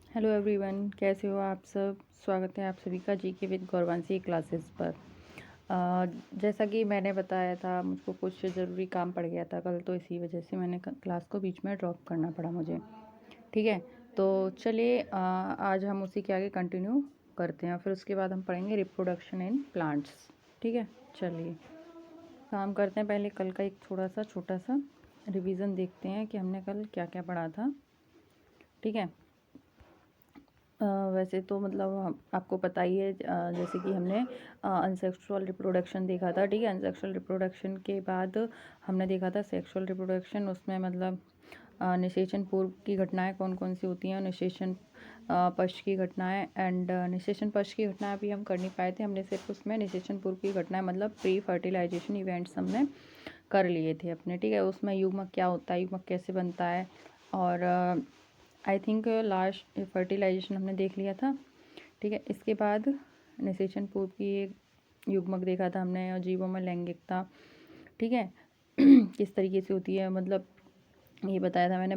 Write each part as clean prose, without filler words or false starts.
Hello everyone, कैसे हो आप सब। स्वागत है आप सभी का जीके विद गौरवांशी क्लासेस पर। जैसा कि मैंने बताया था, मुझको कुछ ज़रूरी काम पड़ गया था कल, तो इसी वजह से मैंने क्लास को बीच में ड्रॉप करना पड़ा मुझे। ठीक है, तो चलिए आज हम उसी के आगे कंटिन्यू करते हैं। फिर उसके बाद हम पढ़ेंगे रिप्रोडक्शन इन प्लांट्स। ठीक है, चलिए काम करते हैं। पहले कल का एक थोड़ा सा छोटा सा रिवीजन देखते हैं कि हमने कल क्या क्या पढ़ा था। ठीक है, वैसे तो मतलब आपको पता ही है, जैसे कि हमने अनसेक्सुअल रिप्रोडक्शन देखा था। ठीक है, अनसेक्सुअल रिप्रोडक्शन के बाद हमने देखा था सेक्सुअल रिप्रोडक्शन। उसमें मतलब निषेचन पूर्व की घटनाएं कौन कौन सी होती हैं, निषेचन पश्च की घटनाएं एंड निषेचन पश्च की घटनाएं भी हम कर नहीं पाए थे। हमने सिर्फ उसमें निषेचन पूर्व की घटनाएं मतलब प्री फर्टिलाइजेशन इवेंट्स हमने कर लिए थे अपने। ठीक है, उसमें युग्मक क्या होता है, युग्मक कैसे बनता है, और आई थिंक लास्ट फर्टिलाइजेशन हमने देख लिया था। ठीक है, इसके बाद निषेचन पूर्व की एक युग्मक देखा था हमने, और जीवों में लैंगिकता। ठीक है किस तरीके से होती है, मतलब ये बताया था मैंने।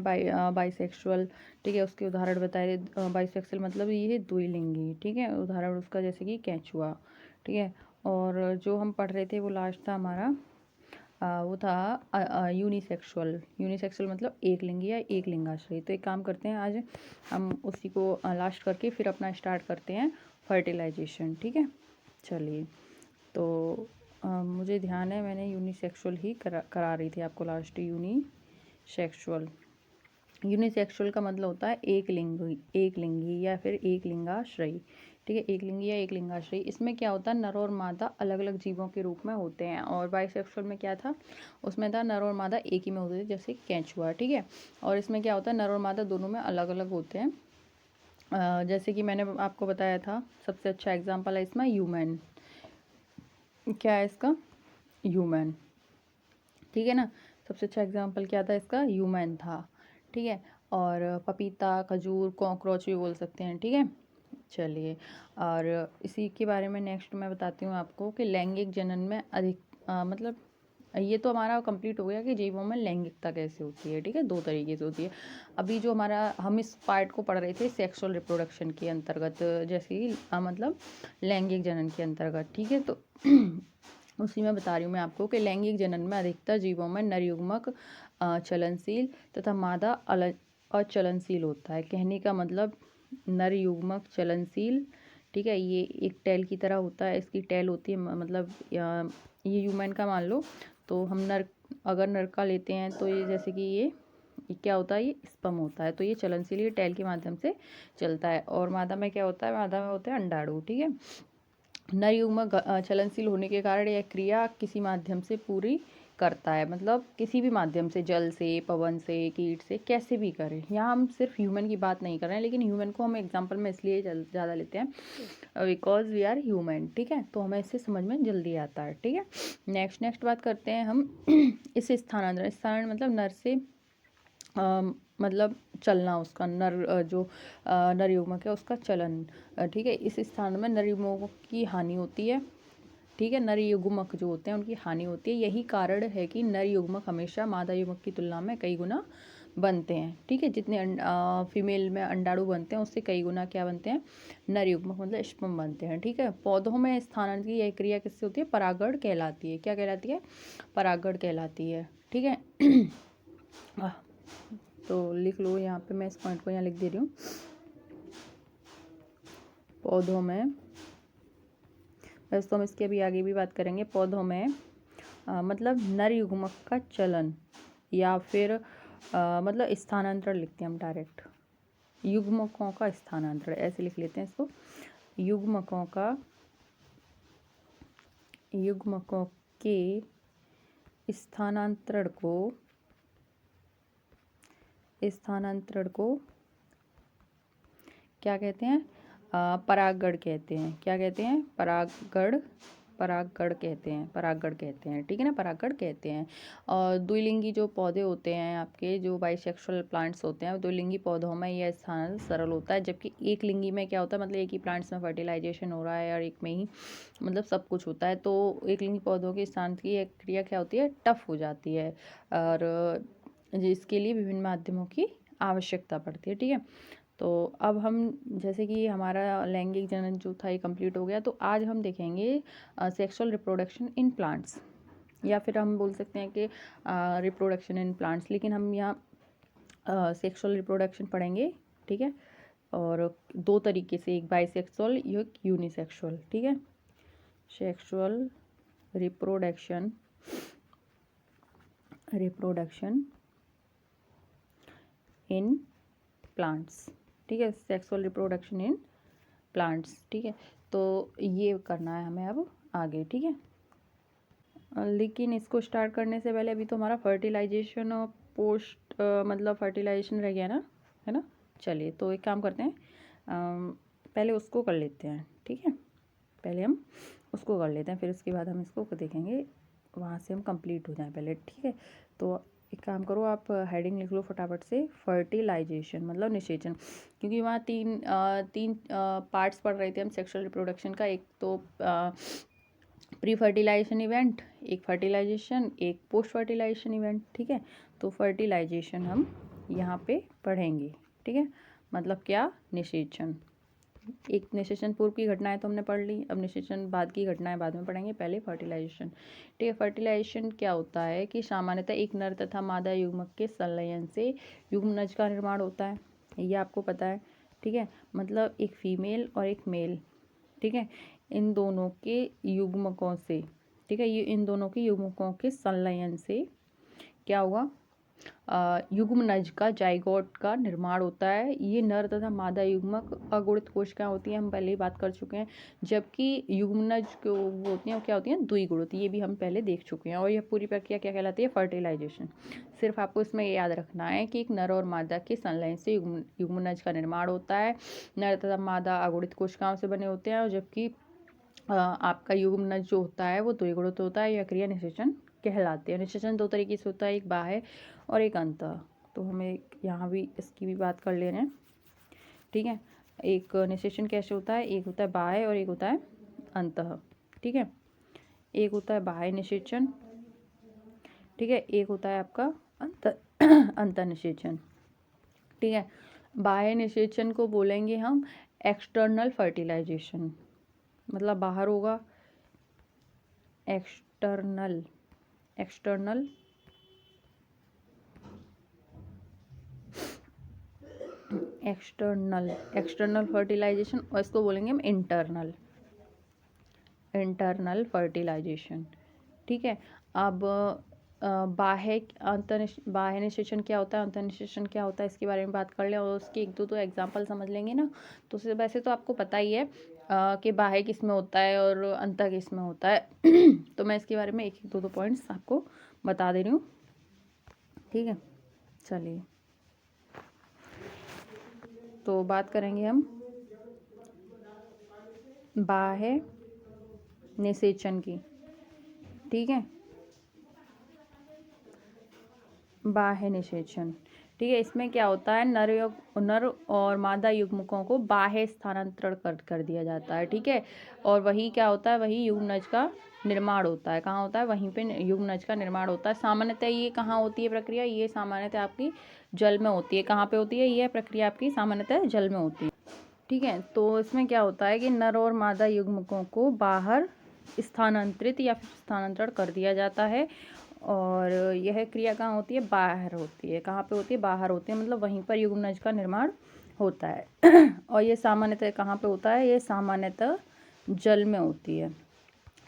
बाइसेक्सुअल। ठीक है, उसके उदाहरण बताए थे। बाइसेक्सुअल मतलब ये है द्विलिंगी। ठीक है, उदाहरण उसका जैसे कि केंचुआ। ठीक है, और जो हम पढ़ रहे थे वो लास्ट था हमारा, वो था यूनिसेक्सुअल। यूनिसेक्सुअल मतलब एक लिंगी या एक लिंगाश्रयी। तो एक काम करते हैं, आज हम उसी को लास्ट करके फिर अपना स्टार्ट करते हैं फर्टिलाइजेशन। ठीक है, चलिए। तो मुझे ध्यान है मैंने यूनिसेक्सुअल ही करा रही थी आपको लास्ट। यूनिसेक्सुअल, यूनिसेक्सुअल का मतलब होता है एक लिंगी या फिर एक लिंगाश्रयी। ठीक है, एक लिंगी या एक लिंगाश्रयी। इसमें क्या होता है, नर और मादा अलग अलग जीवों के रूप में होते हैं। और बाइसेक्सुअल में क्या था, उसमें था नर और मादा एक ही में होते थे, जैसे केंचुआ। ठीक है, और इसमें क्या होता है, नर और मादा दोनों में अलग अलग होते हैं। जैसे कि मैंने आपको बताया था, सबसे अच्छा एग्जाम्पल है इसमें ह्यूमन। क्या है इसका, ह्यूमन। ठीक है ना, सबसे अच्छा एग्जाम्पल क्या था इसका, ह्यूमन था। ठीक है, और पपीता, खजूर, कॉकरोच भी बोल सकते हैं। ठीक है, चलिए। और इसी के बारे में नेक्स्ट मैं बताती हूँ आपको कि लैंगिक जनन में अधिक मतलब ये तो हमारा कंप्लीट हो गया कि जीवों में लैंगिकता कैसे होती है। ठीक है, दो तरीके से होती है। अभी जो हमारा हम इस पार्ट को पढ़ रहे थे सेक्सुअल रिप्रोडक्शन के अंतर्गत, जैसे कि मतलब लैंगिक जनन के अंतर्गत। ठीक है, तो उसी में बता रही हूँ मैं आपको कि लैंगिक जनन में अधिकतर जीवों में नर युग्मक चलनशील तथा मादा अचलनशील होता है। कहने का मतलब नर युग्मक चलनशील। ठीक है, ये एक टैल की तरह होता है, इसकी टैल होती है, मतलब ये ह्यूमन का मान लो, तो हम नर, अगर नर का लेते हैं तो ये जैसे कि ये क्या होता है, ये स्पर्म होता है, तो ये चलनशील, ये टैल के माध्यम से चलता है। और मादा में क्या होता है, मादा में होता है अंडाणु। ठीक है, नर युग्मक चलनशील होने के कारण यह क्रिया किसी माध्यम से पूरी करता है, मतलब किसी भी माध्यम से, जल से, पवन से, कीट से, कैसे भी करे। यहाँ हम सिर्फ ह्यूमन की बात नहीं कर रहे हैं, लेकिन ह्यूमन को हम एग्जांपल में इसलिए ज़्यादा लेते हैं बिकॉज वी आर ह्यूमन। ठीक है, तो हमें इससे समझ में जल्दी आता है। ठीक है, नेक्स्ट बात करते हैं हम इस स्थानांतरण मतलब नर से मतलब चलना, उसका नर जो नर युग्मक है उसका चलन। ठीक है, इस स्थान में नर युग्मक की हानि होती है। ठीक है, नर युग्मक जो होते हैं उनकी हानि होती है। यही कारण है कि नर युग्मक हमेशा मादा युग्मक की तुलना में कई गुना बनते हैं। ठीक है, जितने फीमेल में अंडाणु बनते हैं उससे कई गुना क्या बनते हैं, नर युग्मक मतलब स्पर्म बनते हैं। ठीक है, पौधों में स्थानांतरण की यह क्रिया किससे होती है, परागण कहलाती है। क्या कहलाती है, परागण कहलाती है। ठीक है, तो लिख लो यहाँ पे, मैं इस पॉइंट को यहाँ लिख दे रही हूँ। पौधों में, वैसे तो हम इसके अभी आगे भी बात करेंगे। पौधों में मतलब नर युग्मक का चलन या फिर मतलब स्थानांतरण लिखते हैं हम डायरेक्ट, युग्मकों का स्थानांतरण ऐसे लिख लेते हैं इसको। युग्मकों के स्थानांतरण को क्या कहते हैं, परागण कहते हैं। क्या कहते हैं, परागण कहते हैं। ठीक है ना, परागण कहते हैं। और द्विलिंगी जो पौधे होते हैं आपके, जो बाइसेक्सुअल प्लांट्स होते हैं, द्विलिंगी पौधों में यह स्थान सरल होता है, जबकि एक लिंगी में क्या होता है, मतलब एक ही प्लांट्स में फर्टिलाइजेशन हो रहा है और एक में ही मतलब सब कुछ होता है, तो एक लिंगी पौधों के स्थान की एक क्रिया क्या होती है, टफ हो जाती है। और जिसके लिए विभिन्न माध्यमों की आवश्यकता पड़ती है। ठीक है, तो अब हम जैसे कि हमारा लैंगिक जनन जो था ये कंप्लीट हो गया, तो आज हम देखेंगे सेक्सुअल रिप्रोडक्शन इन प्लांट्स, या फिर हम बोल सकते हैं कि रिप्रोडक्शन इन प्लांट्स, लेकिन हम यहाँ सेक्सुअल रिप्रोडक्शन पढ़ेंगे। ठीक है, और दो तरीके से, एक बाइसेक्सुअल, एक यूनिसेक्सुअल। ठीक है, सेक्सुअल रिप्रोडक्शन इन प्लांट्स। ठीक है, सेक्सुअल रिप्रोडक्शन इन प्लांट्स। ठीक है, तो ये करना है हमें अब आगे। ठीक है, लेकिन इसको स्टार्ट करने से पहले अभी तो हमारा फर्टिलाइजेशन और पोस्ट मतलब फर्टिलाइजेशन रह गया ना, है ना। चलिए, तो एक काम करते हैं, पहले उसको कर लेते हैं। ठीक है, पहले हम उसको कर लेते हैं, फिर उसके बाद हम इसको देखेंगे, वहाँ से हम कंप्लीट हो जाएं पहले। ठीक है, तो एक काम करो, आप हेडिंग लिख लो फटाफट से, फर्टिलाइजेशन मतलब निषेचन, क्योंकि वहाँ तीन पार्ट्स पढ़ रहे थे हम सेक्सुअल रिप्रोडक्शन का। एक तो प्री फर्टिलाइजेशन इवेंट, एक फर्टिलाइजेशन, एक पोस्ट फर्टिलाइजेशन इवेंट। ठीक है, तो फर्टिलाइजेशन हम यहाँ पे पढ़ेंगे। ठीक है, मतलब क्या, निषेचन। एक निषेचन पूर्व की घटनाएं तो हमने पढ़ ली, अब निषेचन बाद की घटनाएं बाद में पढ़ेंगे, पहले फर्टिलाइजेशन। ठीक है, फर्टिलाइजेशन क्या होता है कि सामान्यतः एक नर तथा मादा युग्मक के संलयन से युग्मनज का निर्माण होता है, ये आपको पता है। ठीक है, मतलब एक फीमेल और एक मेल, ठीक है, इन दोनों के युग्मकों से, ठीक है, ये इन दोनों के युग्मकों के संलयन से क्या हुआ, युग्मनज का, जाइगोट का निर्माण होता है। ये नर तथा मादा युग्मक अगुणित कोशिकाएं होती हैं, हम पहले ही बात कर चुके हैं। जबकि युग्मनज को वो होती हैं, वो क्या होती हैं, द्विगुणित, ये भी हम पहले देख चुके हैं। और यह पूरी प्रक्रिया क्या कहलाती है, फर्टिलाइजेशन। सिर्फ आपको इसमें ये याद रखना है कि एक नर और मादा के संलयन से युग्मनज का निर्माण होता है। नर तथा मादा अगुणित कोशिकाओं से बने होते हैं, और जबकि आपका युग्मनज जो होता है वो द्विगुणित होता है। यह क्रिया निषेचन कहलाती है। निषेचन दो तरीके से होता है, एक बाह्य और एक अंतः। तो हमें यहाँ भी इसकी भी बात कर ले रहे हैं। ठीक है, एक निषेचन कैसे होता है, एक होता है बाह्य और एक होता है अंतः। ठीक है, एक होता है बाह्य निषेचन, ठीक है, एक होता है आपका अंतः निषेचन। ठीक है, बाह्य निषेचन को बोलेंगे हम एक्सटर्नल फर्टिलाइजेशन, मतलब बाहर होगा, एक्सटर्नल फर्टिलाइजेशन, और इसको बोलेंगे हम इंटरनल फर्टिलाइजेशन। ठीक है, अब बाह्य निषेचन क्या होता है, अंतः निषेचन क्या होता है, इसके बारे में बात कर लें, और उसके एक दो एग्जाम्पल समझ लेंगे ना। तो वैसे तो आपको पता ही है कि बाह्य किस में होता है और अंतः किस में होता है। तो मैं इसके बारे में एक दो पॉइंट्स आपको बता दे रही हूँ। ठीक है, चलिए, तो बात करेंगे हम बाह्य निषेचन की। ठीक है, बाह्य निषेचन, ठीक है, इसमें क्या होता है, नर और मादा युग्मकों को बाह्य स्थानांतरण कर दिया जाता है। ठीक है, और वही क्या होता है, वही युग्मनज का निर्माण होता है। कहाँ होता है, वहीं पे युग्मनज का निर्माण होता है। सामान्यतः ये कहाँ होती है प्रक्रिया, ये सामान्यतः आपकी जल में होती है। कहाँ पे होती है यह प्रक्रिया, आपकी सामान्यतः जल में होती है। ठीक है, तो इसमें क्या होता है कि नर और मादा युग्मकों को बाहर स्थानांतरित या फिर स्थानांतरण कर दिया जाता है, और यह क्रिया कहाँ होती है, बाहर होती है। कहाँ पे होती है, बाहर होती है, मतलब वहीं पर युग्मनज का निर्माण होता है। और ये सामान्यतः कहाँ पे होता है, ये सामान्यतः जल में होती है।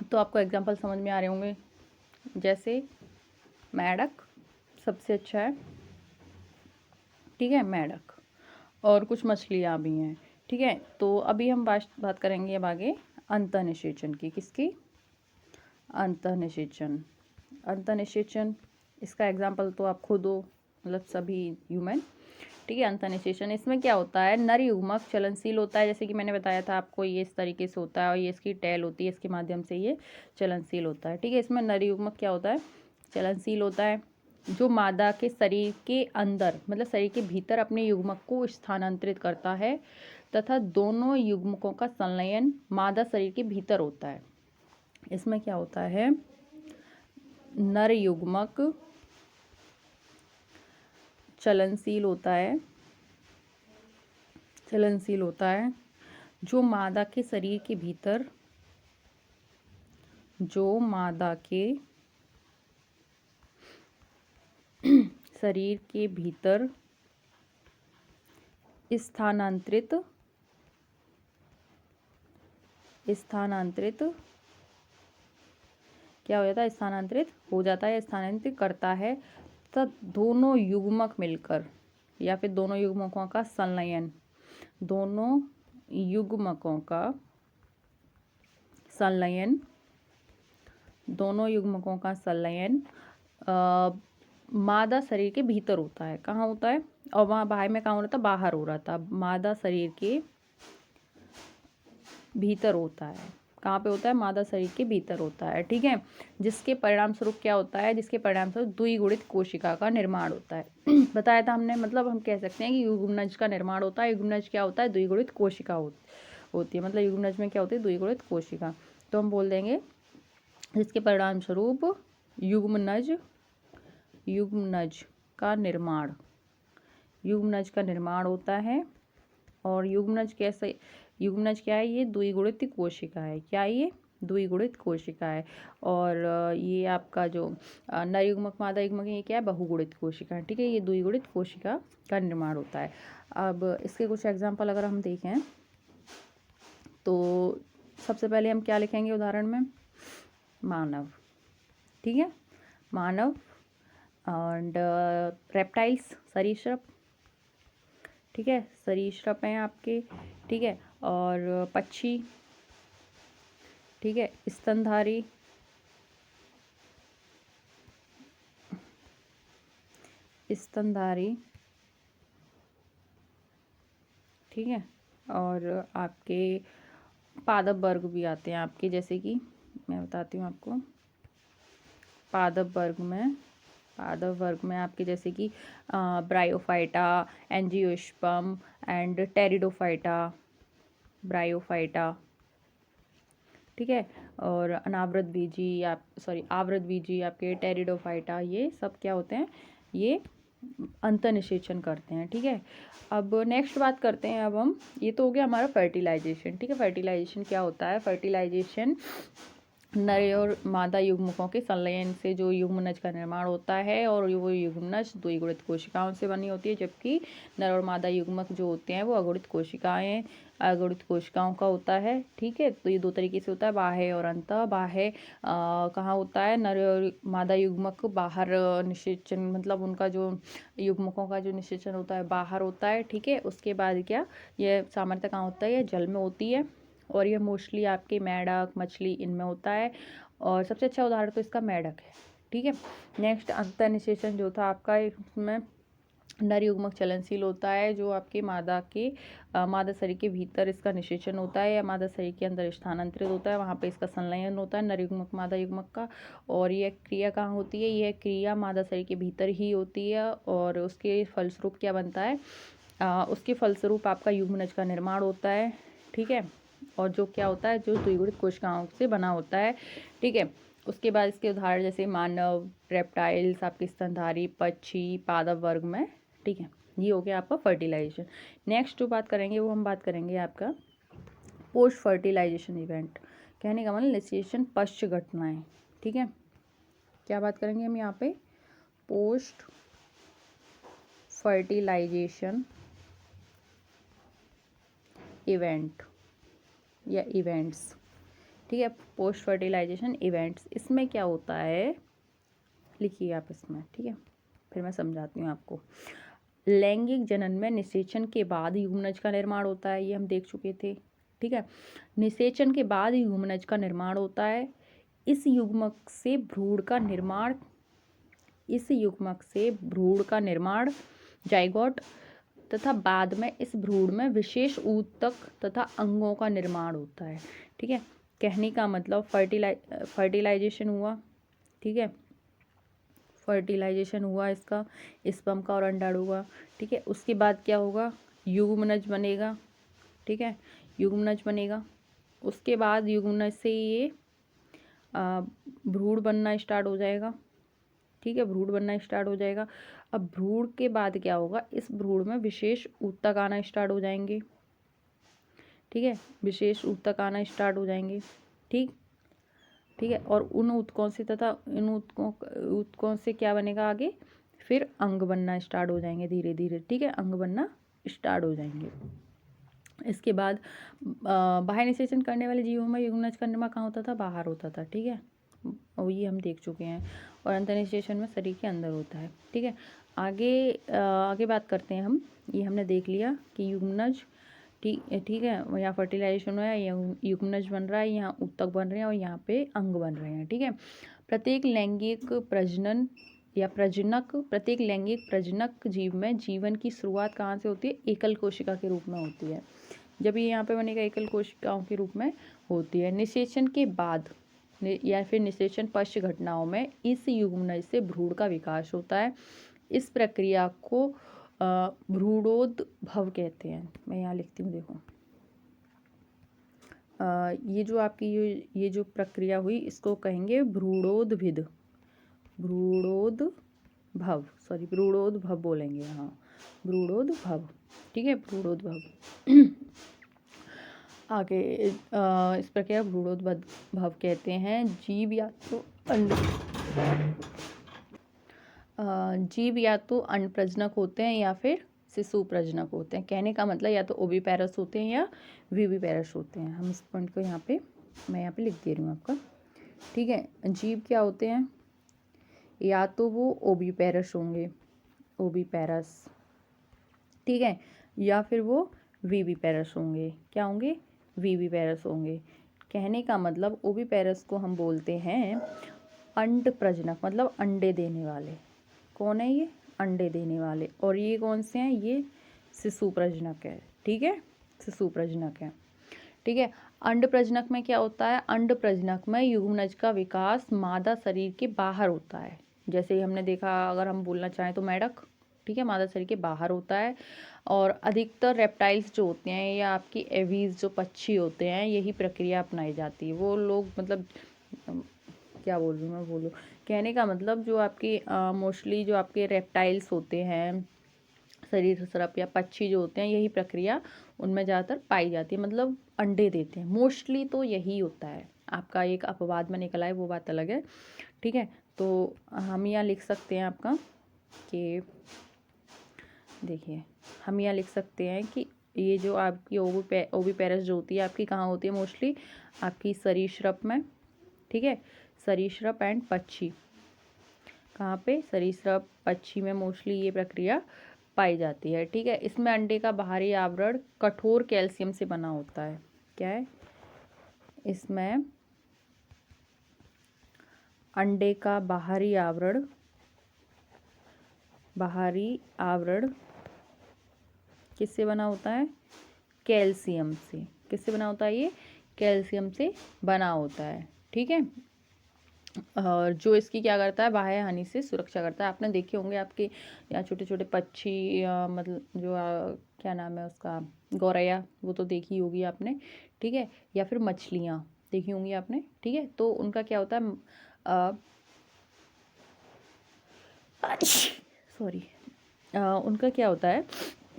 तो आपको एग्जांपल समझ में आ रहे होंगे, जैसे मेढक सबसे अच्छा है। ठीक है, मेढक, और कुछ मछलियाँ भी हैं। ठीक है, तो अभी हम बात करेंगे अब आगे अंतः निषेचन की। किसकी, अंतः निषेचन, इसका एग्जाम्पल तो आप खुद हो, मतलब सभी ह्यूमन। ठीक है, अंतः निषेचन, इसमें क्या होता है, नर युग्मक चलनशील होता है, जैसे कि मैंने बताया था आपको, ये इस तरीके से होता है, और ये इसकी टैल होती है, इसके माध्यम से ये चलनशील होता है। ठीक है, इसमें नर युग्मक क्या होता है, चलनशील होता है, जो मादा के शरीर के अंदर, मतलब शरीर के भीतर अपने युग्मक को स्थानांतरित करता है, तथा दोनों युग्मकों का संलयन मादा शरीर के भीतर होता है। इसमें क्या होता है, नर युग्मक चलनशील होता है, चलनशील होता है, जो मादा के शरीर के भीतर, जो मादा के शरीर के भीतर स्थानांतरित क्या हो जाता है, स्थानांतरित हो जाता है, स्थानांतरित करता है, तब दोनों युग्मक मिलकर या फिर दोनों युग्मकों का संलयन, दोनों युग्मकों का संलयन, दोनों युग्मकों का संलयन मादा शरीर के भीतर होता है। कहाँ होता है, और वहाँ बाहर में कहाँ हो रहा था, बाहर हो रहा था, मादा शरीर के भीतर होता है। कहाँ पे होता है, मादा शरीर के भीतर होता है, ठीक है। जिसके परिणाम स्वरूप क्या होता है, जिसके परिणाम स्वरूप द्विगुणित कोशिका का निर्माण होता है। बताया था हमने, मतलब हम कह सकते हैं कि युग्मनज का निर्माण होता है। युग्मनज क्या होता है, द्विगुणित कोशिका होती है, मतलब युग्मनज में क्या होती है, द्विगुणित कोशिका। तो हम बोल देंगे जिसके परिणाम स्वरूप युग्मनज का निर्माण, युग्मनज का निर्माण होता है। और युग्मनज कैसे, युग्मनज क्या है, ये द्विगुणित कोशिका है। क्या है ये, द्विगुणित कोशिका है। और ये आपका जो नर युग्मक मादा युग्मक ये क्या है, बहुगुणित कोशिका है, ठीक है। ये द्विगुणित कोशिका का निर्माण होता है। अब इसके कुछ एग्जाम्पल अगर हम देखें तो सबसे पहले हम क्या लिखेंगे उदाहरण में, मानव, ठीक है, मानव। एंड रेप्टाइल्स, सरीसृप, ठीक है, सरीसृप हैं आपके, ठीक है। और पक्षी, ठीक है, स्तनधारी, ठीक है। और आपके पादप वर्ग भी आते हैं आपके, जैसे कि मैं बताती हूँ आपको, पादप वर्ग में आपके जैसे कि bryophyta, angiosperm and pteridophyta, bryophyta, ठीक है। और अनावृत बीजी आवृत बीजी आपके टेरिडोफाइटा, ये सब क्या होते हैं, ये अंतःनिषेचन करते हैं, ठीक है। अब नेक्स्ट बात करते हैं, अब हम, ये तो हो गया हमारा फर्टिलाइजेशन, ठीक है। फर्टिलाइजेशन क्या होता है, फर्टिलाइजेशन नर और मादा युग्मकों के संलयन से जो युग्मनज का निर्माण होता है, और वो युग्मनज द्विगुणित कोशिकाओं से बनी होती है, जबकि नर और मादा युग्मक जो होते हैं वो अगुणित कोशिकाओं का होता है, ठीक है। तो ये दो तरीके से होता है, बाह्य और अंतः। बाह्य कहाँ होता है, नर और मादा युग्मक बाहर निषेचन, मतलब उनका जो युग्मकों का जो निषेचन होता है बाहर होता है, ठीक है। उसके बाद क्या, ये सामर्थ्य कहाँ होता है, ये जल में होती है, और ये मोस्टली आपके मेढक, मछली, इनमें होता है। और सबसे अच्छा उदाहरण तो इसका मेढक है, ठीक है। नेक्स्ट अंतःनिषेचन जो था आपका, इसमें नर युग्मक चलनशील होता है, जो आपके मादा शरीर के भीतर इसका निषेचन होता है, या मादा शरीर के अंदर स्थानांतरित होता है, वहाँ पे इसका संलयन होता है नर युग्मक मादा युग्मक का। और यह क्रिया कहाँ होती है, यह क्रिया मादा शरीर के भीतर ही होती है, और उसके फलस्वरूप क्या बनता है, उसके फलस्वरूप आपका युग्मनज का निर्माण होता है, ठीक है। और जो क्या होता है, जो द्विगुणित कोशिकाओं से बना होता है, ठीक है। उसके बाद इसके उदाहरण जैसे मानव, रेप्टाइल्स, आपके स्तनधारी, पक्षी, पादप वर्ग में, ठीक है। ये हो गया आपका फर्टिलाइजेशन। नेक्स्ट जो बात करेंगे वो हम बात करेंगे आपका पोस्ट फर्टिलाइजेशन इवेंट। कहने का मतलब निषेचन पश्च घटनाएं, ठीक है। क्या बात करेंगे हम यहाँ पे, पोस्ट फर्टिलाइजेशन इवेंट या इवेंट्स, ठीक है। पोस्ट फर्टिलाइजेशन इवेंट्स, इसमें क्या होता है, लिखिए आप इसमें, ठीक है, फिर मैं समझाती हूँ आपको। लैंगिक जनन में निषेचन के बाद युग्मनज का निर्माण होता है, ये हम देख चुके थे, ठीक है। निषेचन के बाद युग्मनज का निर्माण होता है। इस युग्मक से भ्रूण का निर्माण जाइगोट, तथा बाद में इस भ्रूण में विशेष ऊतक तथा अंगों का निर्माण होता है, ठीक है। कहने का मतलब फर्टिलाइजेशन हुआ, ठीक है, फर्टिलाइजेशन हुआ इसका, स्पर्म का और अंडाणु का, ठीक है। उसके बाद क्या होगा, युग्मनज बनेगा, ठीक है, युग्मनज बनेगा। उसके बाद युग्मनज से ये भ्रूण बनना स्टार्ट हो जाएगा, ठीक है, भ्रूण बनना स्टार्ट हो जाएगा। अब भ्रूण के बाद क्या होगा, इस भ्रूण में विशेष ऊतक आना स्टार्ट हो जाएंगे। ठीक है, विशेष ऊतक आना स्टार्ट हो जाएंगे। ठीक है, और उन ऊतकों से तथा इन ऊतकों से क्या बनेगा आगे, फिर अंग बनना स्टार्ट हो जाएंगे धीरे धीरे। ठीक है, अंग बनना स्टार्ट हो जाएंगे। इसके बाद बाह्य निषेचन करने वाले जीवों में युग्मनज का निर्माण कहाँ होता था, बाहर होता था। ठीक है, और ये हम देख चुके हैं। और अंतःनिषेचन में शरीर के अंदर होता है। ठीक है, आगे बात करते हैं हम। ये हमने देख लिया कि युग्मनज, ठीक है, यहाँ फर्टिलाइजेशन हुआ है, यहाँ युग्मनज बन रहा है, यहाँ ऊतक बन रहे हैं और यहाँ पे अंग बन रहे हैं। ठीक है, प्रत्येक लैंगिक प्रजनक जीव में जीवन की शुरुआत कहाँ से होती है, एकल कोशिका के रूप में होती है। जब ये यहाँ पे बनेगा एकल कोशिकाओं के रूप में होती है। निषेचन के बाद या फिर निषेचन पश्च घटनाओं में इस युग्मनज से भ्रूण का विकास होता है। इस प्रक्रिया को भ्रूणोद्भव कहते हैं। मैं यहाँ लिखती हूँ, देखो, ये जो आपकी ये जो प्रक्रिया हुई इसको कहेंगे भ्रूणोद्भिद, भ्रूणोद्भव बोलेंगे। हाँ, भ्रूणोद्भव। ठीक है, भ्रूणोद्भव। आगे इस प्रक्रिया भ्रूणोद्भव कहते हैं। जीव या तो अंड प्रजनक होते हैं या फिर शिशु प्रजनक होते हैं। कहने का मतलब या तो ओविपेरस होते हैं या विविपेरस होते हैं। हम इस पॉइंट को मैं यहाँ पे लिख दे रही हूँ आपका। ठीक है, जीव क्या होते हैं, या तो वो ओविपेरस होंगे, ओविपेरस। ठीक है, या फिर वो विविपेरस होंगे। क्या होंगे, विविपेरस होंगे। कहने का मतलब ओविपेरस को हम बोलते हैं अंड प्रजनक, मतलब अंडे देने वाले। कौन है ये, अंडे देने वाले। और ये कौन से हैं, ये शिशु प्रजनक है। ठीक है, शिशु प्रजनक है। ठीक है, अंड प्रजनक में क्या होता है, अंड प्रजनक में युग्मनज का विकास मादा शरीर के बाहर होता है। जैसे हमने देखा, अगर हम बोलना चाहें तो मेढक, ठीक है, मादा शरीर के बाहर होता है। और अधिकतर रेप्टाइल्स जो होते हैं या आपकी एवीज जो पक्षी होते हैं, यही प्रक्रिया अपनाई जाती है। वो लोग मतलब क्या बोल रही हूँ मैं, बोलूँ, कहने का मतलब जो आपकी मोस्टली जो आपके रेप्टाइल्स होते हैं, शरीर सरप या पक्षी जो होते हैं, यही प्रक्रिया उनमें ज़्यादातर पाई जाती है। मतलब अंडे देते हैं मोस्टली, तो यही होता है। आपका एक अपवाद में निकला है, वो बात अलग है। ठीक है, तो हम यहाँ लिख सकते हैं आपका कि, देखिए, हम यहाँ लिख सकते हैं कि ये जो आपकी ओविपेरस जो होती है आपकी कहाँ होती है, मोस्टली आपकी सरीसृप में। ठीक है, सरीसृप एंड पक्षी, कहाँ पे, सरीसृप पक्षी में मोस्टली ये प्रक्रिया पाई जाती है। ठीक है, इसमें अंडे का बाहरी आवरण कठोर कैल्शियम से बना होता है। क्या है, इसमें अंडे का बाहरी आवरण किससे बना होता है, कैल्शियम से। किससे बना होता है ये, कैल्शियम से बना होता है। ठीक है, और जो इसकी क्या करता है, बाह्य हानि से सुरक्षा करता है। आपने देखे होंगे आपके यहाँ छोटे छोटे पक्षी, मतलब जो क्या नाम है उसका, गौरैया, वो तो देखी होगी आपने। ठीक है, या फिर मछलियाँ देखी होंगी आपने। ठीक है, तो उनका क्या होता है, सॉरी, उनका क्या होता है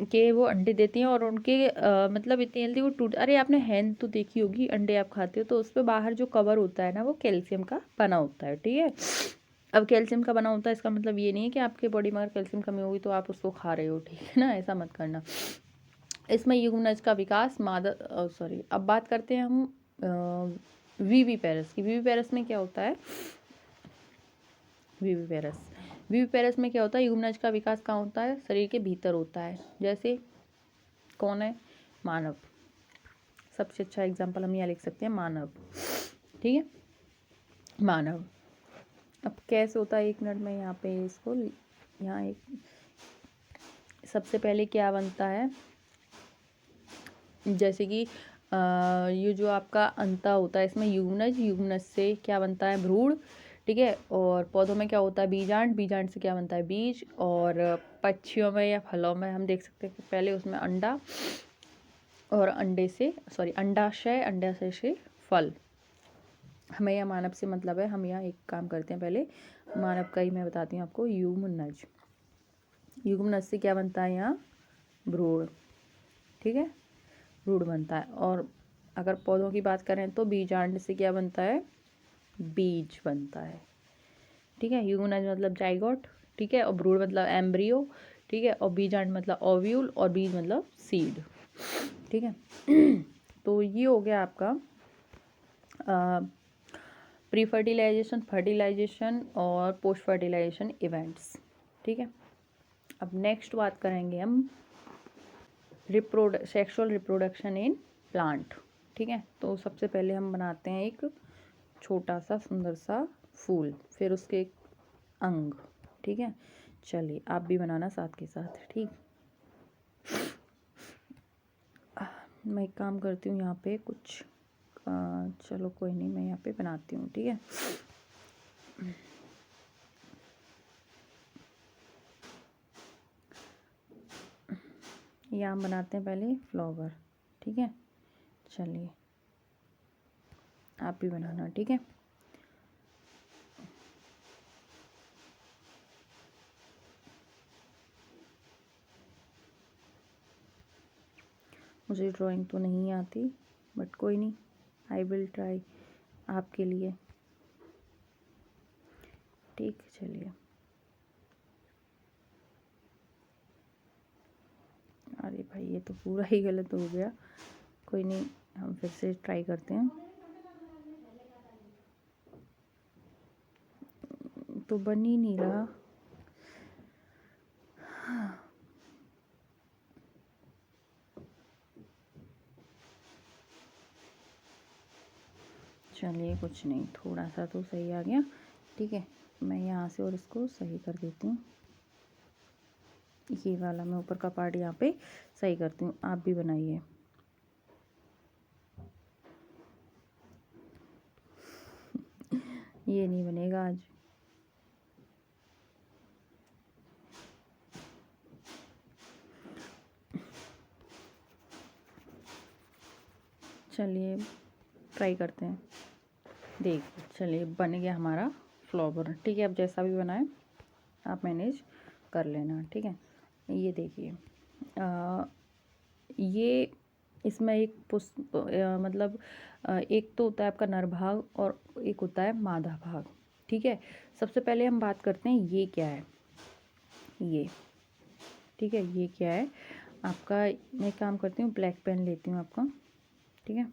कि वो अंडे देती हैं और उनके मतलब इतनी जल्दी वो टूट, अरे आपने हैन तो देखी होगी, अंडे आप खाते हो तो उस पर बाहर जो कवर होता है ना, वो कैल्शियम का बना होता है। ठीक है, अब कैल्शियम का बना होता है, इसका मतलब ये नहीं है कि आपके बॉडी में अगर कैल्शियम कमी होगी तो आप उसको खा रहे हो। ठीक है ना, ऐसा मत करना। इसमें युग्मनज का विकास अब बात करते हैं हम विविपेरस की। विविपेरस में क्या होता है, विविपेरस में क्या होता है, युग्मनज का विकास कहाँ होता है, शरीर के भीतर होता है। जैसे कौन है, मानव। सबसे अच्छा एग्जाम्पल हम यहाँ लिख सकते हैं, मानव। ठीक है, मानव। अब कैसे होता है, 1 मिनट में यहाँ पे इसको, यहाँ एक, सबसे पहले क्या बनता है, जैसे कि ये जो आपका अंता होता है, इसमें युग्मनज से क्या बनता है, भ्रूण। ठीक है, और पौधों में क्या होता है, बीजांड से क्या बनता है, बीज। और पक्षियों में या फलों में हम देख सकते हैं कि पहले उसमें अंडा, और अंडाशय से फल। हमें या मानव से मतलब है, हम यहाँ एक काम करते हैं, पहले मानव का ही मैं बताती हूँ आपको। युग्मनज, युग्मनज से क्या बनता है यहाँ, भ्रूण, ठीक है, भ्रूण बनता है। और अगर पौधों की बात करें तो बीजांड से क्या बनता है, बीज बनता है, ठीक है। युग्मनज मतलब जाइगोट, ठीक है, और भ्रूण मतलब एम्ब्रियो, ठीक है, और बीजांड मतलब ओव्यूल, और बीज मतलब सीड, ठीक है। तो ये हो गया आपका प्री फर्टिलाइजेशन, फर्टिलाइजेशन और पोस्ट फर्टिलाइजेशन इवेंट्स, ठीक है। अब नेक्स्ट बात करेंगे हम सेक्सुअल रिप्रोडक्शन इन प्लांट, ठीक है। तो सबसे पहले हम बनाते हैं एक छोटा सा सुंदर सा फूल, फिर उसके एक अंग, ठीक है। चलिए आप भी बनाना साथ के साथ, ठीक। मैं एक काम करती हूँ यहाँ पे कुछ चलो कोई नहीं, मैं यहाँ पे बनाती हूँ, ठीक है। यहाँ हम बनाते हैं पहले फ्लावर, ठीक है। चलिए आप भी बनाना, ठीक है। मुझे ड्राइंग तो नहीं आती, बट कोई नहीं, आई विल ट्राई आपके लिए, ठीक। चलिए, अरे भाई ये तो पूरा ही गलत हो गया, कोई नहीं, हम फिर से ट्राई करते हैं। तो बन ही नहीं रहा। चलिए कुछ नहीं, थोड़ा सा तो सही आ गया, ठीक है। मैं यहाँ से और इसको सही कर देती हूँ, ये वाला मैं ऊपर का पार्ट यहाँ पे सही करती हूँ। आप भी बनाइए। ये नहीं बनेगा आज। चलिए ट्राई करते हैं, देखिए। चलिए बन गया हमारा फ्लावर, ठीक है। अब जैसा भी बनाए आप मैनेज कर लेना, ठीक है। ये देखिए, ये इसमें एक मतलब एक तो होता है आपका नर भाग और एक होता है मादा भाग, ठीक है। सबसे पहले हम बात करते हैं ये क्या है, ये, ठीक है। ये क्या है आपका, मैं काम करती हूँ, ब्लैक पेन लेती हूँ आपका, ठीक है,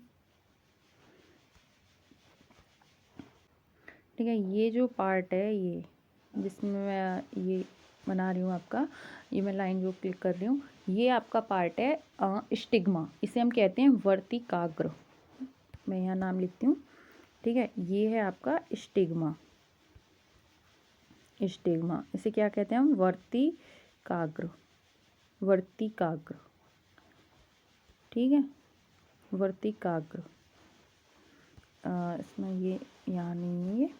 ठीक है। ये जो पार्ट है, ये जिसमें मैं ये बना रही हूँ आपका, ये मैं लाइन जो क्लिक कर रही हूँ, ये आपका पार्ट है स्टिग्मा, इसे हम कहते हैं वर्तिकाग्र। मैं यहाँ नाम लिखती हूँ, ठीक है। ये है आपका स्टिग्मा, स्टिग्मा, इसे क्या कहते हैं हम, वर्तिकाग्र, वर्तिकाग्र, ठीक है, वर्तिकाग्र। इसमें ये यहाँ नहीं है, ये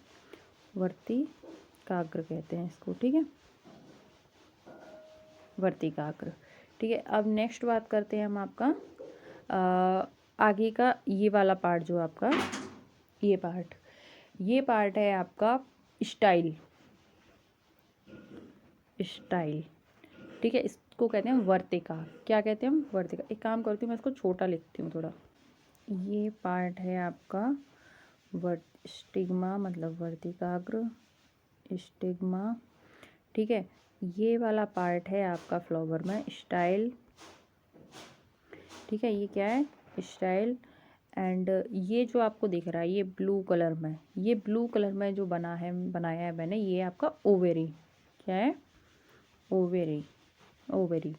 वर्तिकाग्र कहते हैं इसको, ठीक है, वर्तिकाग्र, ठीक है। अब नेक्स्ट बात करते हैं हम आपका आगे का ये वाला पार्ट, जो आपका ये पार्ट है आपका स्टाइल, स्टाइल, ठीक है। इसको कहते हैं वर्तिका, क्या कहते हैं हम, वर्तिका। एक काम करती हूँ, मैं इसको छोटा लिखती हूँ थोड़ा। ये पार्ट है आपका स्टिग्मा मतलब वर्तिकाग्र, स्टिग्मा, ठीक है। ये वाला पार्ट है आपका फ्लावर में स्टाइल, ठीक है। ये क्या है, स्टाइल। एंड ये जो आपको दिख रहा है ये ब्लू कलर में, ये ब्लू कलर में जो बनाया है मैंने, ये आपका ओवेरी, क्या है, ओवेरी, ओवेरी,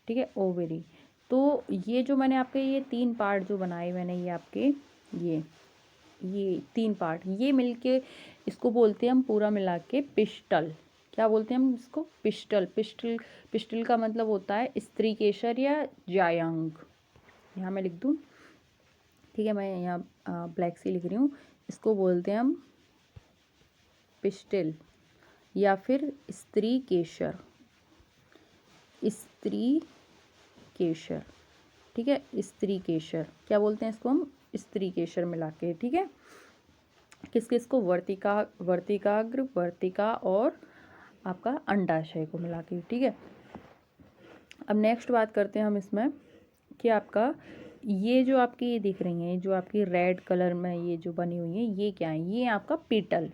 ठीक है, ओवेरी। तो ये जो मैंने आपके ये 3 पार्ट जो बनाए मैंने, ये आपके ये 3 पार्ट, ये मिलके इसको बोलते हैं हम पूरा मिला के पिस्टल। क्या बोलते हैं हम इसको, पिस्टल। पिस्टल, पिस्टल का मतलब होता है स्त्री केसर या जायांग। यहाँ मैं लिख दूँ, ठीक है, मैं यहाँ ब्लैक से लिख रही हूँ। इसको बोलते हैं हम पिस्टल या फिर स्त्री केसर, स्त्री केसर, ठीक है, स्त्री केसर, क्या बोलते हैं इसको हम, स्त्री केसर मिला के, ठीक है। किस किस को, वर्तिकाग्र, वर्तिका और आपका अंडाशय को मिला के, ठीक है। अब नेक्स्ट बात करते हैं हम इसमें कि आपका ये जो आपकी ये दिख रही हैं, जो आपकी रेड कलर में ये जो बनी हुई हैं, ये क्या है, ये आपका पीटल।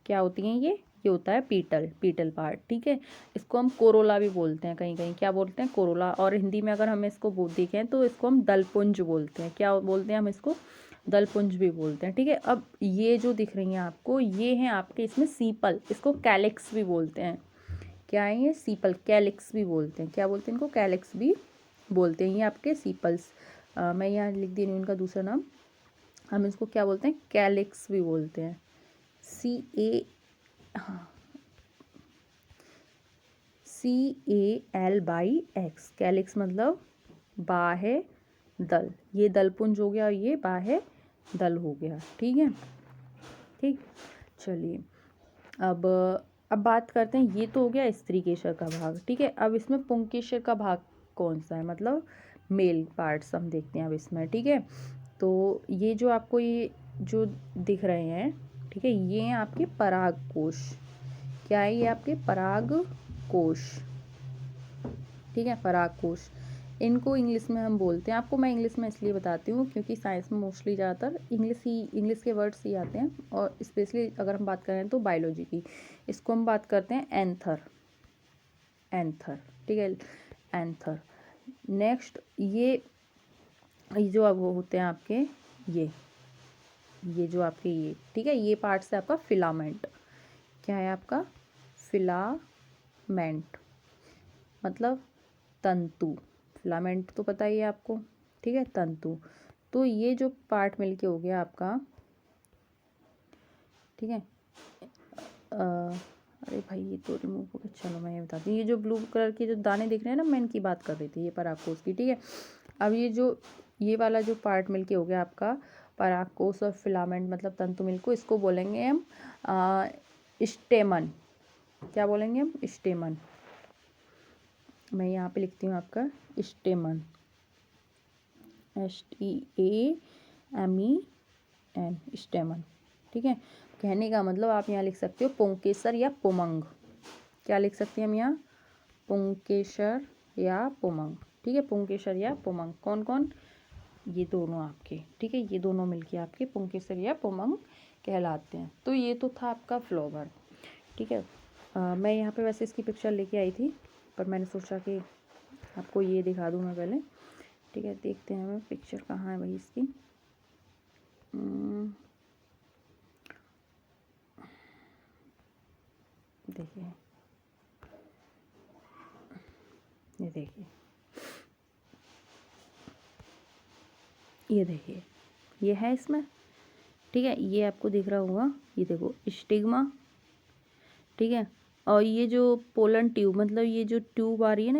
क्या होती हैं ये होता है पीटल, पीटल पार्ट, ठीक है। इसको हम कोरोला भी बोलते हैं, कहीं कहीं क्या बोलते हैं, कोरोला। और हिंदी में अगर हम इसको देखें तो इसको हम दलपुंज बोलते हैं। क्या बोलते हैं हम इसको, दलपुंज भी बोलते हैं, ठीक है। अब ये जो दिख रही हैं आपको, ये हैं आपके इसमें सीपल, इसको कैलिक्स भी बोलते हैं। क्या है ये, सीपल, कैलिक्स भी बोलते हैं। क्या बोलते हैं इनको, कैलिक्स भी बोलते हैं। ये आपके सीपल्स, मैं यहाँ लिख दे रही हूँ इनका दूसरा नाम, हम इसको क्या बोलते हैं, कैलिक्स भी बोलते हैं। CA, हाँ, CALX, कैलिक्स मतलब बाह्य दल। ये दलपुंज हो गया और ये बाह्य दल हो गया, ठीक है। ठीक, चलिए अब बात करते हैं, ये तो हो गया स्त्रीकेशर का भाग, ठीक है। अब इसमें पुंकेसर का भाग कौन सा है, मतलब मेल पार्ट्स हम देखते हैं अब इसमें, ठीक है। तो ये जो आपको ये जो दिख रहे हैं, ठीक है, ये हैं आपके पराग कोश। क्या है ये, आपके पराग कोश, ठीक है, पराग कोश। इनको इंग्लिश में हम बोलते हैं, आपको मैं इंग्लिश में इसलिए बताती हूँ क्योंकि साइंस में मोस्टली ज़्यादातर इंग्लिश के वर्ड्स ही आते हैं, और स्पेशली अगर हम बात करें तो बायोलॉजी की, इसको हम बात करते हैं एंथर, एंथर, ठीक है, एंथर। नेक्स्ट ये जो अब वो होते हैं आपके ये जो आपके ये, ठीक है, ये पार्ट से आपका फिलामेंट। क्या है आपका, फिलामेंट मतलब तंतु। फिलामेंट तो पता ही है आपको, ठीक है, तंतु। तो ये जो पार्ट मिलके हो गया आपका, ठीक है। अरे भाई ये तो रिमूव हो गया, चलो मैं ये बताती हूँ। ये जो ब्लू कलर के जो दाने दिख रहे हैं ना, मैं इनकी बात कर रही थी, ये परागकोश की, ठीक है। अब ये वाला जो पार्ट मिलके हो गया आपका परागकोश और फिलामेंट मतलब तंतु मिलको, इसको बोलेंगे हम स्टेमन। क्या बोलेंगे हम, स्टेमन। मैं यहाँ पे लिखती हूँ आपका स्टेमन, STAMEN, स्टेमन, ठीक है। कहने का मतलब आप यहाँ लिख सकते हो पुंकेसर या पुमंग। क्या लिख सकते हैं हम यहाँ, पुंकेसर या पुमंग, ठीक है, पुंकेसर या पुमंग। कौन कौन, ये दोनों आपके, ठीक है, ये दोनों मिलके आपके पुंकेसर या पुमंग कहलाते हैं। तो ये तो था आपका फ्लावर, ठीक है। मैं यहाँ पे वैसे इसकी पिक्चर लेके आई थी, पर मैंने सोचा कि आपको ये दिखा दूँ मैं पहले, ठीक है। देखते हैं हमें पिक्चर कहाँ है भाई इसकी, देखिए, ये देखिए, ये देखिए, ये है इसमें, ठीक है। ये आपको दिख रहा होगा, ये देखो स्टिग्मा, ठीक है। और ये जो पोलन ट्यूब, मतलब ये जो ट्यूब आ रही है ना,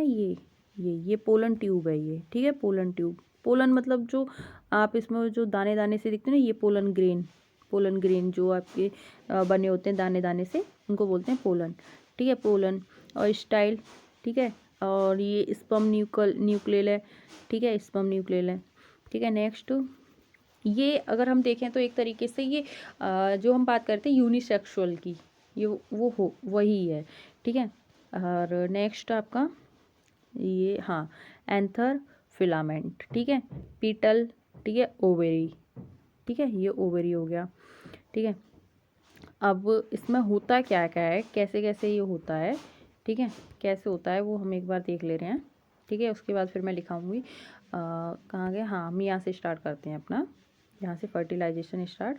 ये पोलन ट्यूब है ये, ठीक है, पोलन ट्यूब। पोलन मतलब जो आप इसमें जो दाने दाने से दिखते हैं ना, ये पोलन ग्रेन, पोलन ग्रेन जो आपके बने होते हैं दाने दाने से, उनको बोलते हैं पोलन, ठीक है, पोलन। और स्टाइल, ठीक है। और ये स्पर्म न्यूक्लियल है, ठीक है, स्पर्म न्यूक्लियल है, ठीक है। नेक्स्ट ये अगर हम देखें तो एक तरीके से ये जो हम बात करते हैं यूनिसेक्सुअल की, ये वो हो वही है, ठीक है। और नेक्स्ट आपका ये, हाँ, एंथर, फिलामेंट, ठीक है, पीटल, ठीक है, ओवेरी, ठीक है, ये ओवेरी हो गया, ठीक है। अब इसमें होता क्या क्या है, कैसे कैसे ये होता है, ठीक है, कैसे होता है वो हम एक बार देख ले रहे हैं, ठीक है। उसके बाद फिर मैं लिखाऊंगी कहाँ गए, हाँ, हम यहाँ से स्टार्ट करते हैं अपना, यहाँ से फर्टिलाइजेशन स्टार्ट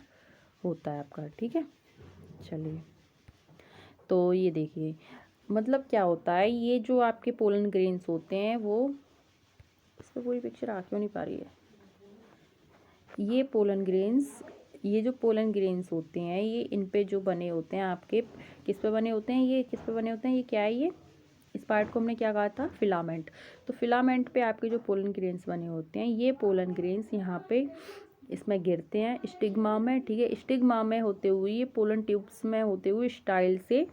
होता है आपका, ठीक है। चलिए, तो ये देखिए मतलब क्या होता है, ये जो आपके पोलन ग्रेन्स होते हैं वो, इस पर पूरी पिक्चर आ क्यों नहीं पा रही है, ये पोलन ग्रेन्स, ये जो पोलन ग्रेन्स होते हैं ये इन पे जो बने होते हैं आपके, किस पे बने होते हैं, ये किस पे बने होते हैं, ये क्या है, ये इस पार्ट को हमने क्या कहा था, फिलामेंट। तो फिलामेंट पे आपके जो पोलन ग्रेन्स बने होते हैं, ये पोलन ग्रेन्स यहाँ पे इसमें गिरते हैं स्टिग्मा में, ठीक है। स्टिग्मा में होते हुए ये पोलन ट्यूब्स में होते हुए स्टाइल से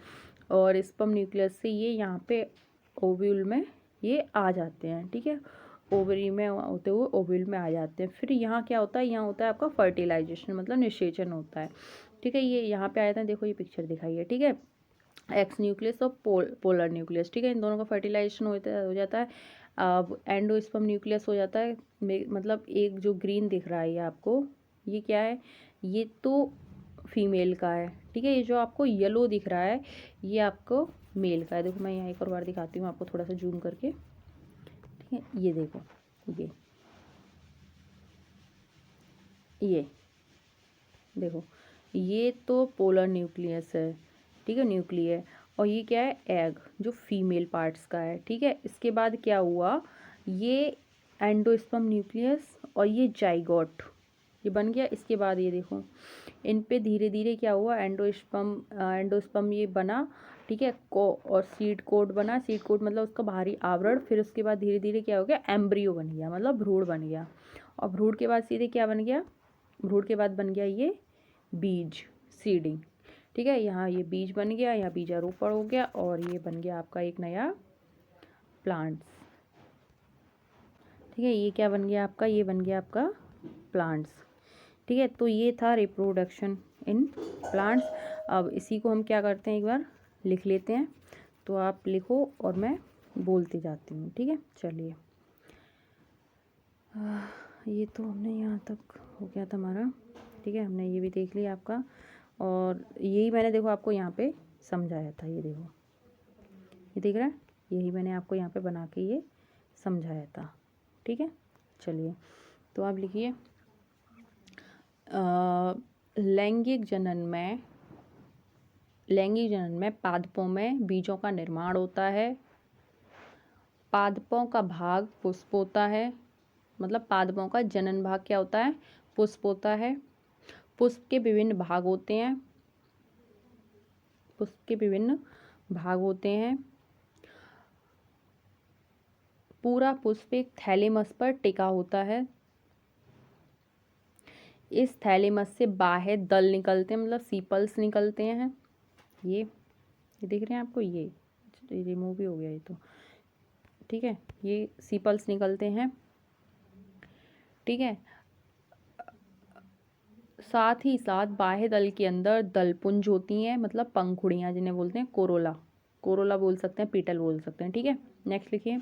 और स्पर्म न्यूक्लियस से ये यहाँ पे ओव्यूल में ये आ जाते हैं, ठीक है। ओवरी में होते हुए ओव्यूल में आ जाते हैं। फिर यहाँ क्या होता है, यहाँ होता है आपका फर्टिलाइजेशन, मतलब निषेचन होता है। ठीक है, ये यहाँ पे आया था, देखो ये पिक्चर दिखाई है। ठीक है, एक्स न्यूक्लियस और पोलर न्यूक्लियस। ठीक है, इन दोनों का फर्टिलाइजेशन हो जाता है। अब एंडोस्पर्म न्यूक्लियस हो जाता है। मतलब एक जो ग्रीन दिख रहा है ये आपको, ये क्या है, ये तो फीमेल का है। ठीक है, ये जो आपको येलो दिख रहा है ये आपको मेल का है। देखो मैं यहाँ एक और बार दिखाती हूँ आपको, थोड़ा सा जूम करके। ठीक है, ये देखो, ये देखो, ये तो पोलर न्यूक्लियस है। ठीक है, न्यूक्लियर। और ये क्या है, एग, जो फीमेल पार्ट्स का है। ठीक है, इसके बाद क्या हुआ, ये एंडोस्पर्म न्यूक्लियस और ये जाइगोट, ये बन गया। इसके बाद ये देखो, इन पे धीरे धीरे क्या हुआ, एंडोस्पर्म ये बना। ठीक है, और सीड कोट बना। सीड कोट मतलब उसका बाहरी आवरण। फिर उसके बाद धीरे धीरे क्या हो गया, एम्ब्रियो बन गया, मतलब भ्रूण बन गया। और भ्रूण के बाद सीधे क्या बन गया, भ्रूण के बाद बन गया ये बीज, सीडिंग। ठीक है, यहाँ ये बीज बन गया, यहाँ बीजारोपण हो गया, और ये बन गया आपका एक नया प्लांट्स। ठीक है, ये क्या बन गया आपका, ये बन गया आपका प्लांट्स। ठीक है, तो ये था रिप्रोडक्शन इन प्लांट्स। अब इसी को हम क्या करते हैं, एक बार लिख लेते हैं। तो आप लिखो और मैं बोलती जाती हूँ। ठीक है, चलिए, ये तो हमने यहाँ तक हो गया था हमारा। ठीक है, हमने ये भी देख लिया आपका, और यही मैंने देखो आपको यहाँ पे समझाया था। ये देखो, ये दिख रहा है, यही मैंने आपको यहाँ पे बना के ये समझाया था। ठीक है, चलिए, तो आप लिखिए, लैंगिक जनन में पादपों में बीजों का निर्माण होता है। पादपों का भाग पुष्प होता है, मतलब पादपों का जनन भाग क्या होता है, पुष्प होता है। पुष्प के विभिन्न भाग होते हैं, पुष्प के विभिन्न भाग होते हैं। पूरा पुष्प एक थैलेमस पर टिका होता है। इस थैलेमस से बाह्य दल निकलते हैं, मतलब सीपल्स निकलते हैं। ये दिख रहे हैं आपको, ये रिमूव भी हो गया ये तो। ठीक है, ये सीपल्स निकलते हैं। ठीक है, साथ ही साथ बाह्य दल के अंदर दलपुंज होती हैं, मतलब पंखुड़ियाँ, जिन्हें बोलते हैं कोरोला। कोरोला बोल सकते हैं, पीटल बोल सकते हैं। ठीक है, नेक्स्ट लिखिए,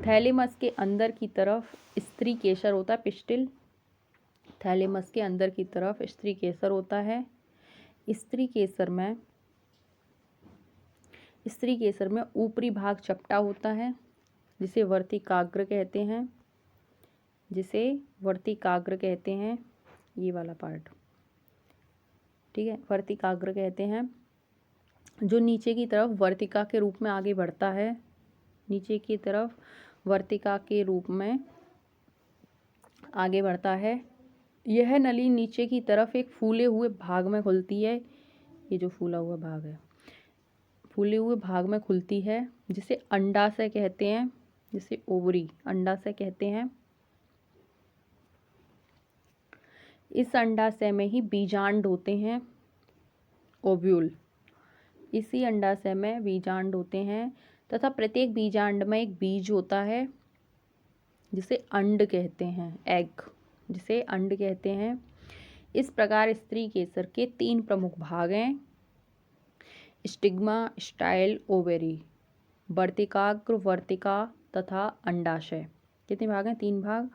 थैलेमस के अंदर की तरफ स्त्री केसर होता है, पिस्टिल। थैलेमस के अंदर की तरफ स्त्री केसर होता है। स्त्री केसर में ऊपरी भाग चपटा होता है, जिसे वर्तिकाग्र कहते हैं, ये वाला पार्ट। ठीक है, वर्तिकाग्र कहते हैं, जो नीचे की तरफ वर्तिका के रूप में आगे बढ़ता है। नीचे की तरफ वर्तिका के रूप में आगे बढ़ता है। यह नली नीचे की तरफ एक फूले हुए भाग में खुलती है। ये जो फूला हुआ भाग है, फूले हुए भाग में खुलती है, जिसे अंडाशय कहते हैं, जिसे ओवरी, अंडाशय कहते हैं। इस अंडाशय में ही बीजांड होते हैं, ओव्यूल। इसी अंडाशय में बीजांड होते हैं, तथा प्रत्येक बीजांड में एक बीज होता है, जिसे अंड कहते हैं, एग, जिसे अंड कहते हैं। इस प्रकार स्त्री केसर के 3 प्रमुख भाग हैं, स्टिग्मा, स्टाइल, ओवेरी, वर्तिकाग्र, वर्तिका तथा अंडाशय। कितने भाग हैं, 3 भाग,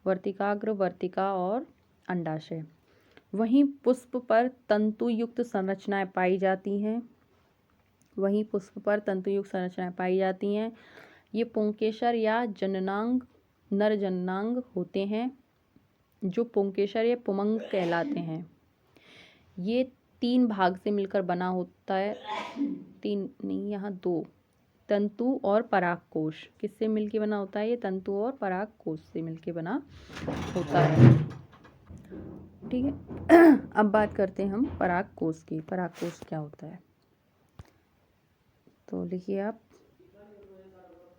वर्तिकाग्र, वर्तिका और अंडाशय। वहीं पुष्प पर तंतुयुक्त संरचनाएं पाई जाती हैं। ये पुंकेसर या जननांग, नर जननांग होते हैं, जो पुंकेसर या पुमंग कहलाते हैं। ये 3 भाग से मिलकर बना होता है, 3 नहीं, यहाँ 2, तंतु और परागकोश। किससे मिलके बना होता है, ये तंतु और परागकोश से मिलके बना होता है। ठीक है, अब बात करते हैं हम परागकोश की। परागकोश क्या होता है, तो लिखिए आप,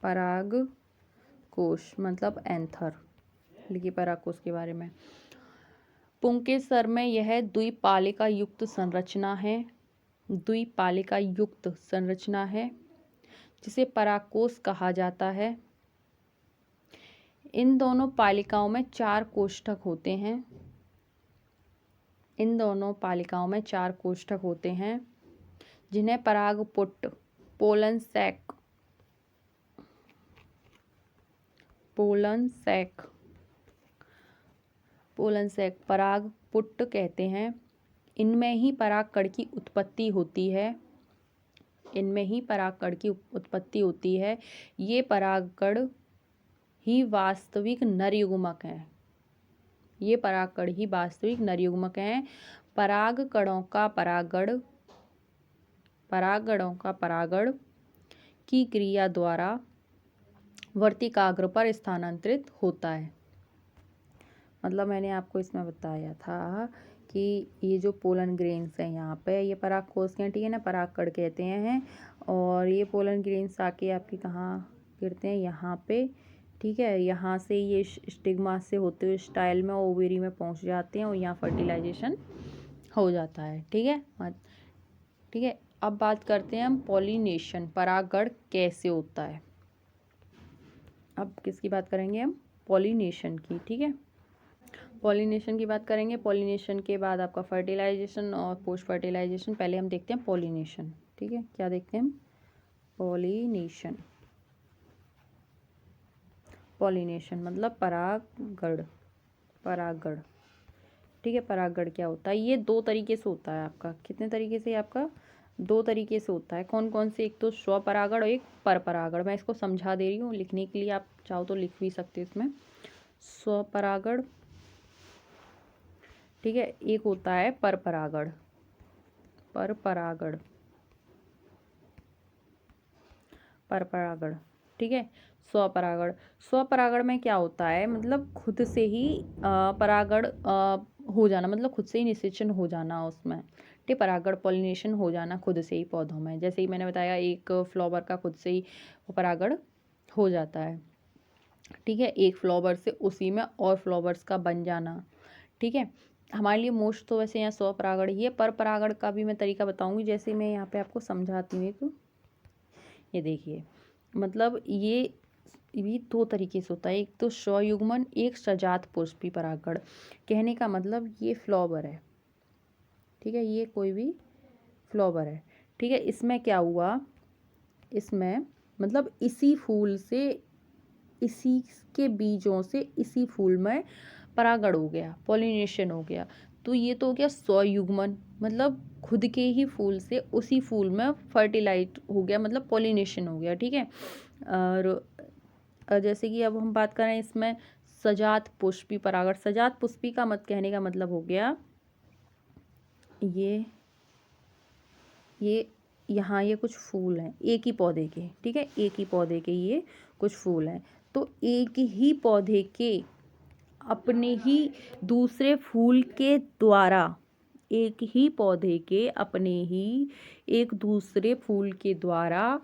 परागकोश मतलब एंथर। लिखिए परागकोश के बारे में, पुंकेसर में यह द्विपालिका युक्त संरचना है, जिसे परागकोश कहा जाता है। इन दोनों पालिकाओं में 4 कोष्ठक होते हैं। इन दोनों पालिकाओं में 4 कोष्ठक होते हैं जिन्हें परागपुट पोलन सैक परागपुट कहते हैं। इनमें ही परागकण की उत्पत्ति होती है। ये परागकण ही वास्तविक नर युग्मक हैं। परागकणों का परागण की क्रिया द्वारा वर्तिकाग्र पर स्थानांतरित होता है। मतलब मैंने आपको इसमें बताया था कि ये जो पोलन ग्रेन्स हैं यहाँ पे, ये पराग कोश के, ठीक है ना, परागकण कहते हैं। और ये पोलन ग्रेन्स आके आपके कहाँ गिरते हैं, यहाँ पे, ठीक है। यहाँ से ये स्टिग्मा से होते हुए स्टाइल में ओवेरी में पहुँच जाते हैं और यहाँ फर्टिलाइजेशन हो जाता है, ठीक है। अब बात करते हैं हम पॉलिनेशन, परागण कैसे होता है। अब किसकी बात करेंगे हम, पॉलिनेशन की, ठीक है। पॉलिनेशन की बात करेंगे। पॉलिनेशन के बाद आपका फर्टिलाइजेशन और पोस्ट फर्टिलाइजेशन। पहले हम देखते हैं पॉलिनेशन, ठीक है। क्या देखते हैं हम, पॉलिनेशन मतलब परागण, ठीक है। परागण क्या होता है, ये 2 तरीके से होता है आपका। कितने तरीके से, आपका 2 तरीके से होता है। कौन कौन से, एक तो स्वपरागण और एक परपरागण। मैं इसको समझा दे रही हूँ, लिखने के लिए आप चाहो तो लिख भी सकते हो इसमें। स्वपरागण, ठीक है। एक होता है परपरागण, ठीक है। स्वपरागण में क्या होता है, मतलब खुद से ही परागण हो जाना, मतलब खुद से ही निषेचन हो जाना उसमें, ठीक। परागण पॉलिनेशन हो जाना खुद से ही पौधों में। जैसे ही मैंने बताया, एक फ्लावर का खुद से ही परागण हो जाता है, ठीक है। एक फ्लावर से उसी में और फ्लावर्स का बन जाना, ठीक है। हमारे लिए मोस्ट तो वैसे यहाँ स्वपरागण ही है। परपरागण का भी मैं तरीका बताऊंगी, जैसे मैं यहाँ पे आपको समझाती हूँ। एक ये देखिए, मतलब ये भी 2 तरीके से होता है। एक तो स्वयुग्मन, एक सजात पुष्पी परागण। कहने का मतलब ये फ्लावर है, ठीक है। ये कोई भी फ्लावर है, ठीक है। इसमें क्या हुआ, इसमें मतलब इसी फूल से, इसी के बीजों से इसी फूल में परागण हो गया, पॉलिनेशन हो गया। तो ये तो हो गया स्वयुग्मन, मतलब खुद के ही फूल से उसी फूल में फर्टिलाइज हो गया, मतलब पॉलिनेशन हो गया, ठीक है। और जैसे कि अब हम बात करें इसमें सजात पुष्पी परागण। सजात पुष्पी का मत कहने का मतलब हो गया, ये यहाँ ये कुछ फूल हैं एक ही पौधे के, ठीक है। एक ही पौधे के ये कुछ फूल हैं। तो एक ही पौधे के अपने ही दूसरे फूल के द्वारा, एक ही पौधे के अपने ही एक दूसरे फूल के द्वारा,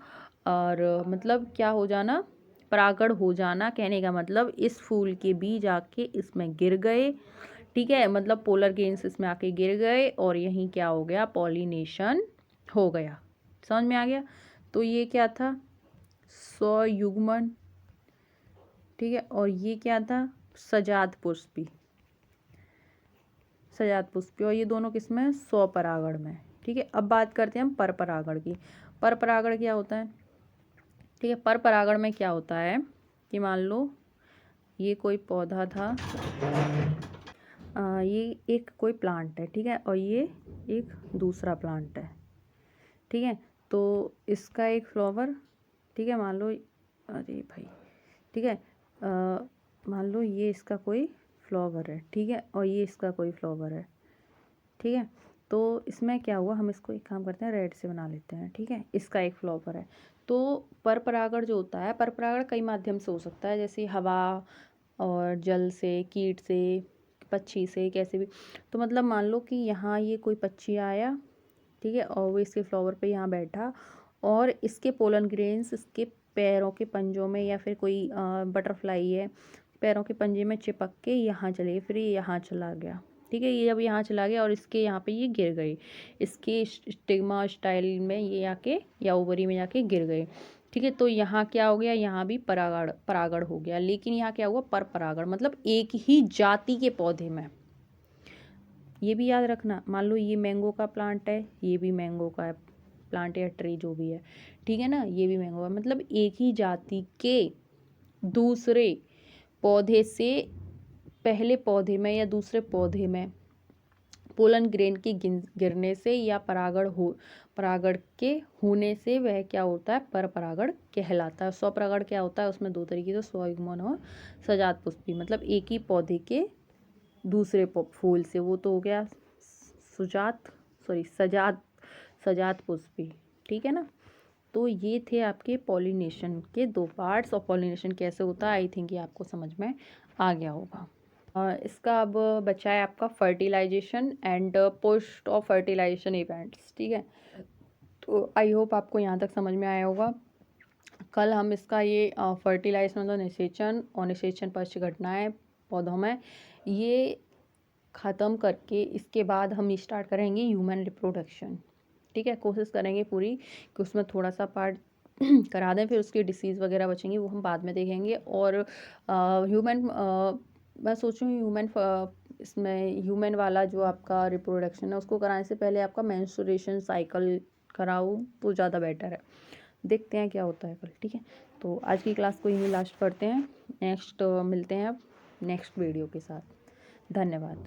और मतलब क्या हो जाना, परागण हो जाना। कहने का मतलब इस फूल के बीज आके इसमें गिर गए, ठीक है। मतलब पोलर ग्रेन्स इसमें आके गिर गए और यहीं क्या हो गया, पॉलिनेशन हो गया। समझ में आ गया। तो ये क्या था, स्वयुग्मन, ठीक है। और ये क्या था, सजात पुष्पी, और ये दोनों किसमें, स्वपरागण में, ठीक है। अब बात करते हैं हम परपरागण की। परपरागण क्या होता है, ठीक है। परपरागण में क्या होता है कि मान लो ये कोई पौधा था, ये एक कोई प्लांट है, ठीक है। और ये एक दूसरा प्लांट है, ठीक है। तो इसका एक फ्लावर, ठीक है, मान लो, अरे भाई, ठीक है, मान लो ये इसका कोई फ्लावर है, ठीक है। और ये इसका कोई फ्लावर है, ठीक है। तो इसमें क्या हुआ, हम इसको एक काम करते हैं, रेड से बना लेते हैं, ठीक है। इसका एक फ्लावर है। तो परपरागण जो होता है, परपरागण कई माध्यम से हो सकता है, जैसे हवा और जल से, कीट से, पक्षी से, कैसे भी। तो मतलब मान लो कि यहाँ ये कोई पक्षी आया, ठीक है, और वो इसके फ्लावर पे यहाँ बैठा, और इसके पोलन ग्रेन्स इसके पैरों के पंजों में, या फिर कोई बटरफ्लाई है, पैरों के पंजे में चिपक के यहाँ चले, फिर ये यहाँ चला गया, ठीक है। ये जब यहाँ चला गया और इसके यहाँ पे ये गिर गई, इसके स्टिग्मा स्टाइल में ये आके या ओवरी में जाके गिर गए। ठीक है। तो यहाँ क्या हो गया, यहाँ भी परागण परागण हो गया, लेकिन यहाँ क्या हुआ, पर परागण, मतलब एक ही जाति के पौधे में। ये भी याद रखना, मान लो ये मैंगो का प्लांट है, ये भी मैंगो का प्लांट या ट्री जो भी है, ठीक है ना, ये भी मैंगो है, मतलब एक ही जाति के दूसरे पौधे से पहले पौधे में या दूसरे पौधे में पोलन ग्रेन के गिरने से या परागण के होने से वह क्या होता है, पर परागण कहलाता है। स्वपरागण क्या होता है, उसमें दो तरीके से, स्वयुग्मन और सजात पुष्पी, मतलब एक ही पौधे के दूसरे फूल से, वो तो हो गया सजात पुष्पी, ठीक है ना। तो ये थे आपके पॉलिनेशन के दो पार्ट्स, और पॉलिनेशन कैसे होता है, आई थिंक ये आपको समझ में आ गया होगा। इसका अब बचा है आपका fertilisation and post of fertilisation events, ठीक है। तो आई होप आपको यहाँ तक समझ में आया होगा। कल हम इसका ये फर्टिलाइजेशन मतलब निषेचन और निषेचन पश्च घटनाएं पौधों में, ये ख़त्म करके इसके बाद हम स्टार्ट करेंगे ह्यूमन रिप्रोडक्शन, ठीक है। कोशिश करेंगे पूरी कि उसमें थोड़ा सा पार्ट करा दें, फिर उसकी डिसीज़ वगैरह बचेंगी वो हम बाद में देखेंगे। और मैं सोचूँ इसमें ह्यूमन वाला जो आपका रिप्रोडक्शन है उसको कराने से पहले आपका मेंस्ट्रुएशन साइकिल कराऊँ तो ज़्यादा बेटर है। देखते हैं क्या होता है कल, ठीक है। तो आज की क्लास को यहीं लास्ट करते हैं, नेक्स्ट मिलते हैं अब नेक्स्ट वीडियो के साथ। धन्यवाद।